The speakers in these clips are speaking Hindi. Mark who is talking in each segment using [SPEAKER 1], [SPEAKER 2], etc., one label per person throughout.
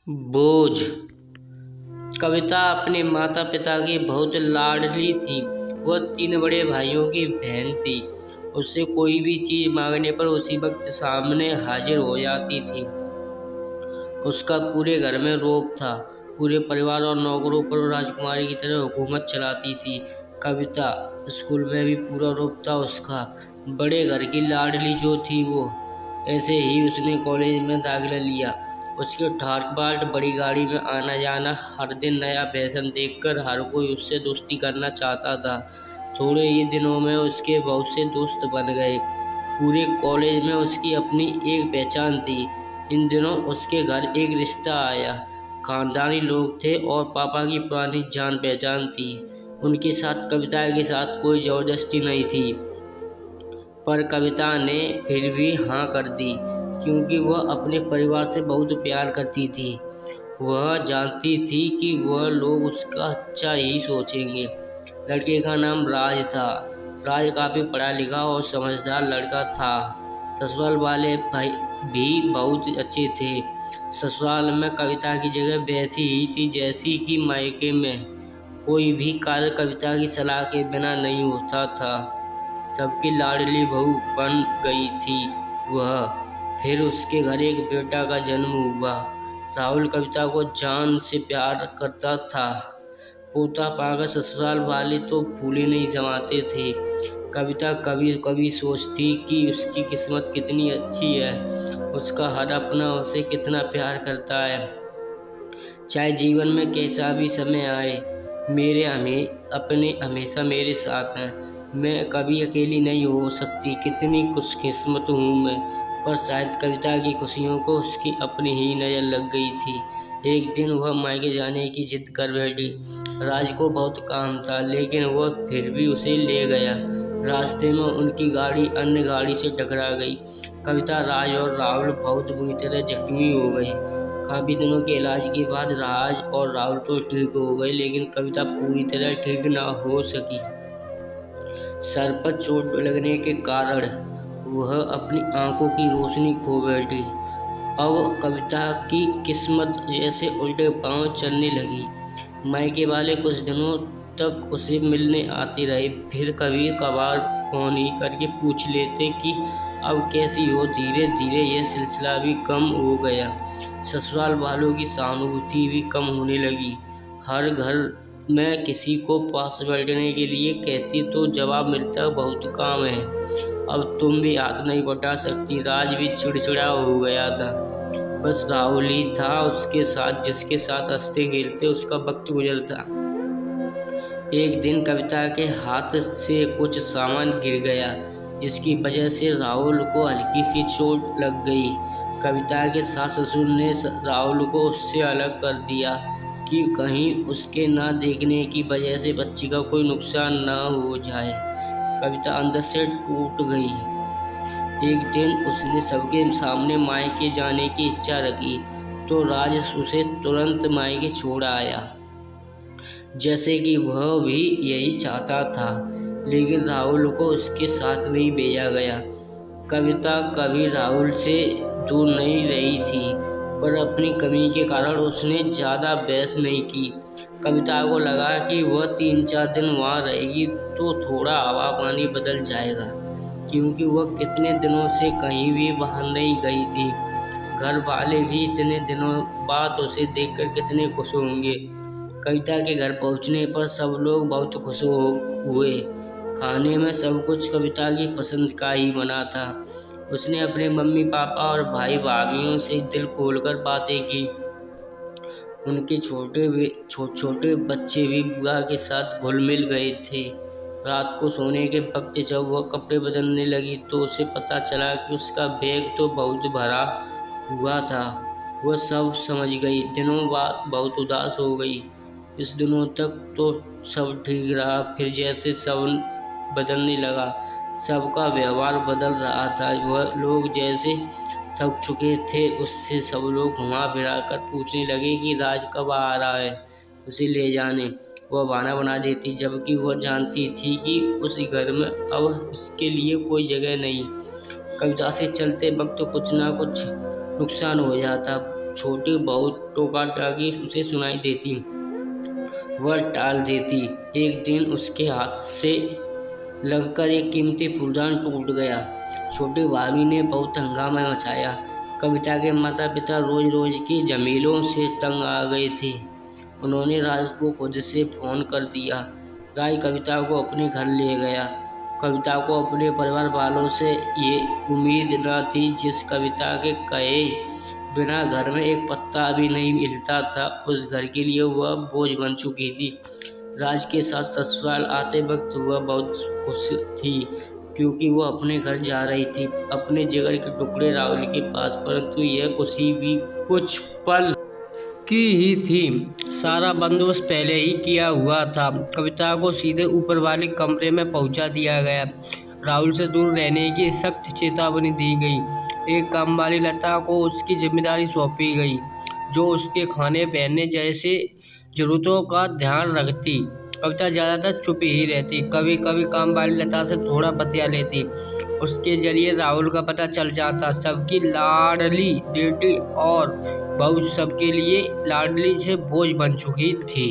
[SPEAKER 1] बोझ। कविता अपने माता पिता की बहुत लाडली थी। वह 3 बड़े भाइयों की बहन थी। उससे कोई भी चीज मांगने पर उसी वक्त सामने हाजिर हो जाती थी। उसका पूरे घर में रौब था। पूरे परिवार और नौकरों पर वो राजकुमारी की तरह हुकूमत चलाती थी। कविता स्कूल में भी पूरा रौब था उसका। बड़े घर की लाडली जो थी वो। ऐसे ही उसने कॉलेज में दाखिला लिया। उसके ठाट बाट बड़ी गाड़ी में आना जाना, हर दिन नया फैशन देखकर हर कोई उससे दोस्ती करना चाहता था। थोड़े ही दिनों में उसके बहुत से दोस्त बन गए। पूरे कॉलेज में उसकी अपनी एक पहचान थी। इन दिनों उसके घर एक रिश्ता आया। खानदानी लोग थे और पापा की पुरानी जान पहचान थी। उनके साथ कविता के साथ कोई जबरदस्ती नहीं थी, पर कविता ने फिर भी हाँ कर दी, क्योंकि वह अपने परिवार से बहुत प्यार करती थी। वह जानती थी कि वह लोग उसका अच्छा ही सोचेंगे। लड़के का नाम राज था। राज काफी पढ़ा लिखा और समझदार लड़का था। ससुराल वाले भाई भी बहुत अच्छे थे। ससुराल में कविता की जगह वैसी ही थी जैसी कि मायके में। कोई भी कार्य कविता की सलाह के बिना नहीं होता था। सबकी लाडली बहू बन गई थी वह। फिर उसके घर एक बेटा का जन्म हुआ। राहुल कविता को जान से प्यार करता था। पोता पाकर ससुराल वाले तो फूले नहीं समाते थे। कविता कभी कभी सोचती कि उसकी किस्मत कितनी अच्छी है। उसका हर अपना उसे कितना प्यार करता है। चाहे जीवन में कैसा भी समय आए, मेरे अपने हमेशा मेरे साथ हैं। मैं कभी अकेली नहीं हो सकती। कितनी खुशकिस्मत हूँ मैं। पर शायद कविता की खुशियों को उसकी अपनी ही नज़र लग गई थी। एक दिन वह मायके जाने की जिद कर बैठी। राज को बहुत काम था, लेकिन वह फिर भी उसे ले गया। रास्ते में उनकी गाड़ी अन्य गाड़ी से टकरा गई। कविता, राज और राहुल बहुत बुरी तरह जख्मी हो गए। काफी दिनों के इलाज के बाद राज और राहुल तो ठीक हो गए, लेकिन कविता पूरी तरह ठीक ना हो सकी। सर पर चोट लगने के कारण वह अपनी आंखों की रोशनी खो बैठी। अब कविता की किस्मत जैसे उल्टे पांव चलने लगी। मायके वाले कुछ दिनों तक उसे मिलने आते रहे, फिर कभी कभार फोन ही करके पूछ लेते कि अब कैसी हो। धीरे धीरे यह सिलसिला भी कम हो गया। ससुराल वालों की सहानुभूति भी कम होने लगी। हर घर में किसी को पास बैठने के लिए कहती तो जवाब मिलता बहुत काम है, अब तुम भी हाथ नहीं बटा सकती। राज भी चिड़चिड़ा हो गया था। बस राहुल ही था उसके साथ, जिसके साथ हंसते खेलते उसका वक्त गुजरता। एक दिन कविता के हाथ से कुछ सामान गिर गया, जिसकी वजह से राहुल को हल्की सी चोट लग गई। कविता के सास ससुर ने राहुल को उससे अलग कर दिया कि कहीं उसके ना देखने की वजह से बच्ची का कोई नुकसान न हो जाए। कविता अंदर से टूट गई। एक दिन उसने सबके सामने मायके जाने की इच्छा रखी, तो राज उसे तुरंत मायके छोड़ आया, जैसे कि वह भी यही चाहता था। लेकिन राहुल को उसके साथ नहीं भेजा गया। कविता कभी राहुल से दूर नहीं रही थी, पर अपनी कमी के कारण उसने ज़्यादा बहस नहीं की। कविता को लगा कि वह 3-4 दिन वहाँ रहेगी तो थोड़ा हवा पानी बदल जाएगा, क्योंकि वह कितने दिनों से कहीं भी बाहर नहीं गई थी। घर वाले भी इतने दिनों बाद उसे देखकर कितने खुश होंगे। कविता के घर पहुंचने पर सब लोग बहुत खुश हुए। खाने में सब कुछ कविता की पसंद का ही बना था। उसने अपने मम्मी पापा और भाई भाभियों से दिल खोलकर बातें की। उनके छोटे बच्चे भी बुआ के साथ घुल मिल गए थे। रात को सोने के वक्त जब वह कपड़े बदलने लगी तो उसे पता चला कि उसका बैग तो बहुत भरा हुआ था। वह सब समझ गई। दिनों बाद बहुत उदास हो गई। इस दिनों तक तो सब ठीक रहा, फिर जैसे सब बदलने लगा। सबका व्यवहार बदल रहा था। वह लोग जैसे थक चुके थे, उससे सब लोग घुमा फिरा कर पूछने लगे कि राज कब आ रहा है उसे ले जाने। वह बहाना बना देती, जबकि वह जानती थी कि उस घर में अब उसके लिए कोई जगह नहीं। कविता से चलते वक्त कुछ ना कुछ नुकसान हो जाता। छोटी बहुत टोका टाकी उसे सुनाई देती, वह टाल देती। एक दिन उसके हाथ से लगकर एक कीमती फूलदान टूट गया। छोटी भाभी ने बहुत हंगामा मचाया। कविता के माता पिता रोज रोज की झमेलों से तंग आ गए थे। उन्होंने राज को खुद से फोन कर दिया। राज कविता को अपने घर ले गया। कविता को अपने परिवार वालों से ये उम्मीद न थी। जिस कविता के कहे बिना घर में एक पत्ता भी नहीं हिलता था, उस घर के लिए वह बोझ बन चुकी थी। राज के साथ ससुराल आते वक्त वह बहुत खुश थी, क्योंकि वह अपने घर जा रही थी, अपने जिगर के टुकड़े राहुल के पास। परंतु यह खुशी भी कुछ पल की ही थी। सारा बंदोबस्त पहले ही किया हुआ था। कविता को सीधे ऊपर वाले कमरे में पहुंचा दिया गया। राहुल से दूर रहने की सख्त चेतावनी दी गई। एक काम वाली लता को उसकी जिम्मेदारी सौंपी गई, जो उसके खाने पहनने जैसे जरूरतों का ध्यान रखती। कविता ज़्यादातर चुप ही रहती, कभी कभी काम वाली लता से थोड़ा बतिया लेती। उसके जरिए राहुल का पता चल जाता। सबकी लाडली बेटी और बहू सबके लिए लाडली से बोझ बन चुकी थी।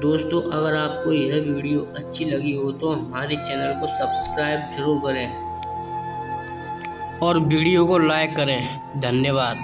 [SPEAKER 1] दोस्तों, अगर आपको यह वीडियो अच्छी लगी हो तो हमारे चैनल को सब्सक्राइब जरूर करें और वीडियो को लाइक करें। धन्यवाद।